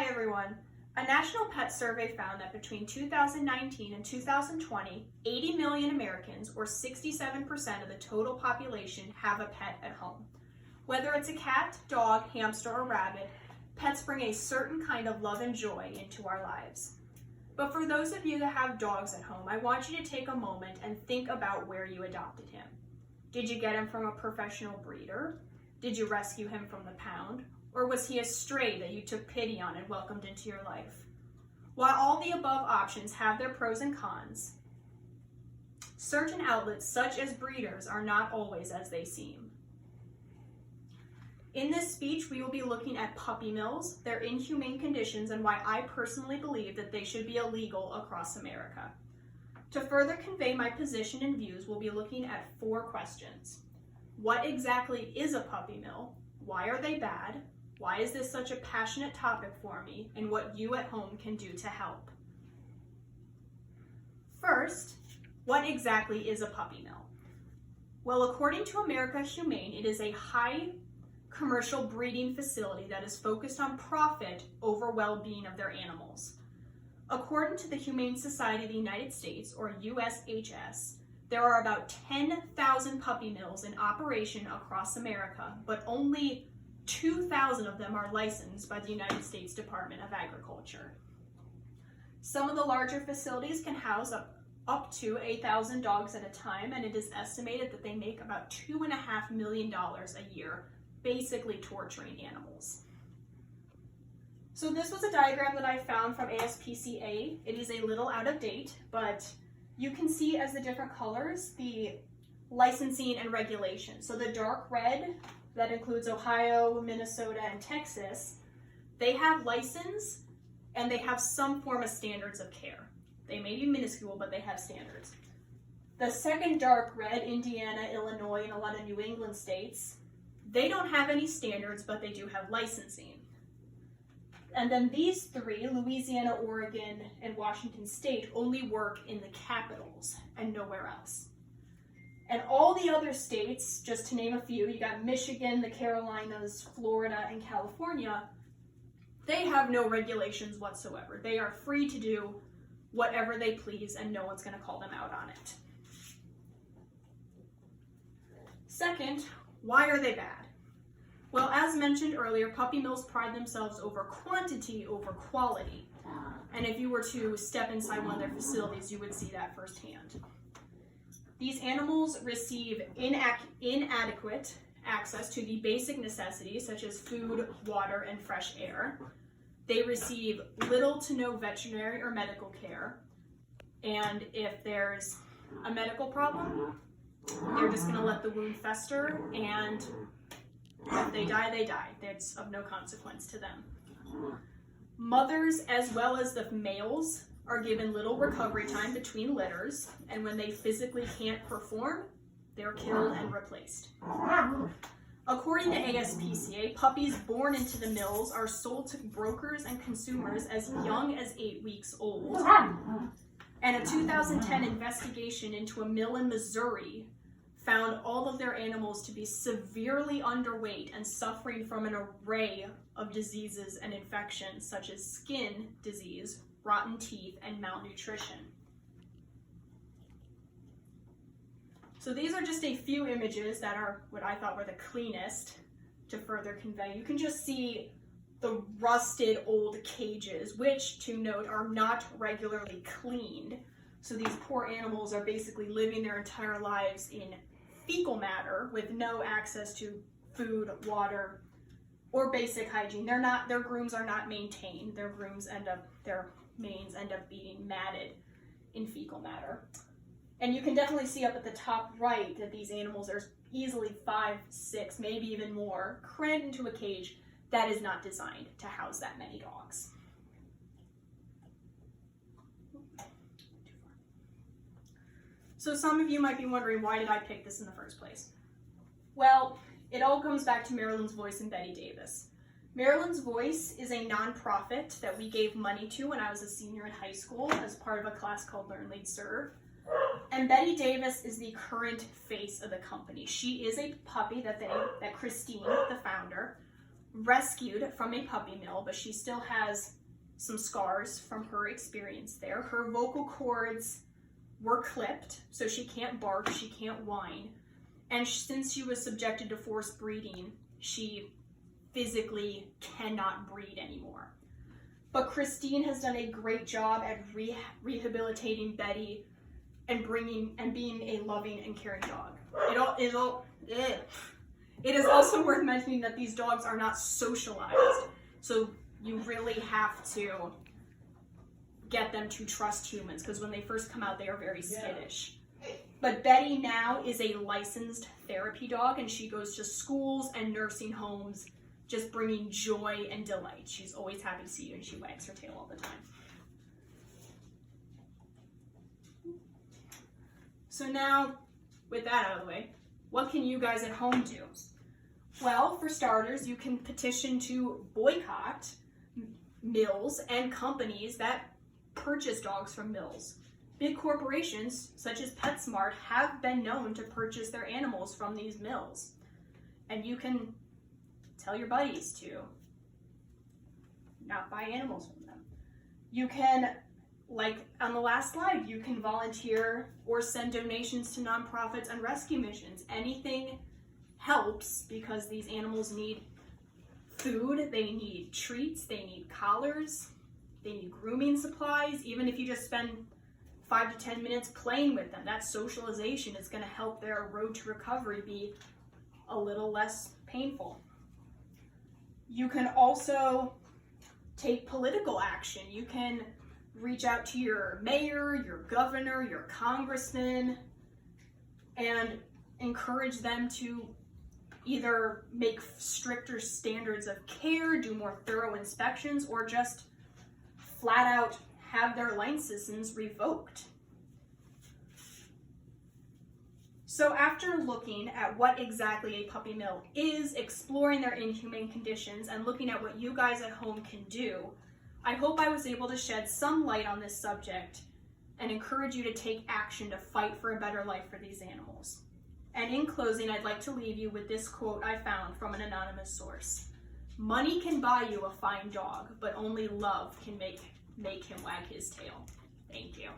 Hi everyone. A national pet survey found that between 2019 and 2020, 80 million Americans, or 67% of the total population, have a pet at home. Whether it's a cat, dog, hamster, or rabbit, pets bring a certain kind of love and joy into our lives. But for those of you that have dogs at home, I want you to take a moment and think about where you adopted him. Did you get him from a professional breeder? Did you rescue him from the pound? Or was he a stray that you took pity on and welcomed into your life? While all the above options have their pros and cons, certain outlets such as breeders are not always as they seem. In this speech, we will be looking at puppy mills, their inhumane conditions, and why I personally believe that they should be illegal across America. To further convey my position and views, we'll be looking at 4 questions. What exactly is a puppy mill? Why are they bad? Why is this such a passionate topic for me? And what you at home can do to help. First, what exactly is a puppy mill? Well, according to America Humane, it is a high commercial breeding facility that is focused on profit over well-being of their animals. According to the Humane Society of the United States, or USHS, there are about 10,000 puppy mills in operation across America, but only 2,000 of them are licensed by the United States Department of Agriculture. Some of the larger facilities can house up to 8,000 dogs at a time, and it is estimated that they make about $2.5 million a year, basically torturing animals. So this was a diagram that I found from ASPCA. It is a little out of date, but you can see as the different colors the licensing and regulation. So the dark red, that includes Ohio, Minnesota, and Texas, they have license and they have some form of standards of care. They may be minuscule, but they have standards. The second dark red, Indiana, Illinois, and a lot of New England states, they don't have any standards, but they do have licensing. And then these 3, Louisiana, Oregon, and Washington State, only work in the capitals and nowhere else. And all the other states, just to name a few, you got Michigan, the Carolinas, Florida, and California, they have no regulations whatsoever. They are free to do whatever they please and no one's going to call them out on it. Second, why are they bad? Well, as mentioned earlier, puppy mills pride themselves over quantity over quality. And if you were to step inside one of their facilities, you would see that firsthand. These animals receive inadequate access to the basic necessities such as food, water, and fresh air. They receive little to no veterinary or medical care. And if there's a medical problem, they're just going to let the wound fester, and if they die, they die. It's of no consequence to them. Mothers, as well as the males, are given little recovery time between litters, and when they physically can't perform, they're killed and replaced. According to ASPCA, puppies born into the mills are sold to brokers and consumers as young as 8 weeks old. And a 2010 investigation into a mill in Missouri found all of their animals to be severely underweight and suffering from an array of diseases and infections such as skin disease, rotten teeth, and malnutrition. So these are just a few images that are what I thought were the cleanest to further convey. You can just see the rusted old cages, which, to note, are not regularly cleaned. So these poor animals are basically living their entire lives in fecal matter with no access to food, water, or basic hygiene. Their grooms are not maintained. Their manes end up being matted in fecal matter. And you can definitely see up at the top right that these animals are easily 5, 6, maybe even more, crammed into a cage that is not designed to house that many dogs. So some of you might be wondering, why did I pick this in the first place? Well, it all comes back to Maryland's Voice and Betty Davis. Maryland's Voice is a nonprofit that we gave money to when I was a senior in high school as part of a class called Learn, Lead, Serve. And Betty Davis is the current face of the company. She is a puppy that Christine, the founder, rescued from a puppy mill, but she still has some scars from her experience there. Her vocal cords were clipped, so she can't bark, she can't whine. And since she was subjected to forced breeding, she physically cannot breed anymore. But Christine has done a great job at rehabilitating Betty and being a loving and caring dog. It is also worth mentioning that these dogs are not socialized, so you really have to get them to trust humans, because when they first come out, they are very skittish. But Betty now is a licensed therapy dog, and she goes to schools and nursing homes, just bringing joy and delight. She's always happy to see you, and she wags her tail all the time. So now, with that out of the way, what can you guys at home do? Well, for starters, you can petition to boycott mills and companies that purchase dogs from mills. Big corporations, such as PetSmart, have been known to purchase their animals from these mills. And you can tell your buddies to not buy animals from them. You can, like on the last slide, you can volunteer or send donations to nonprofits and rescue missions. Anything helps, because these animals need food, they need treats, they need collars, they need grooming supplies. Even if you just spend 5 to 10 minutes playing with them, that socialization is going to help their road to recovery be a little less painful. You can also take political action. You can reach out to your mayor, your governor, your congressman, and encourage them to either make stricter standards of care, do more thorough inspections, or just flat out have their licenses revoked. So after looking at what exactly a puppy mill is, exploring their inhumane conditions, and looking at what you guys at home can do, I hope I was able to shed some light on this subject and encourage you to take action to fight for a better life for these animals. And in closing, I'd like to leave you with this quote I found from an anonymous source. "Money can buy you a fine dog, but only love can make him wag his tail." Thank you.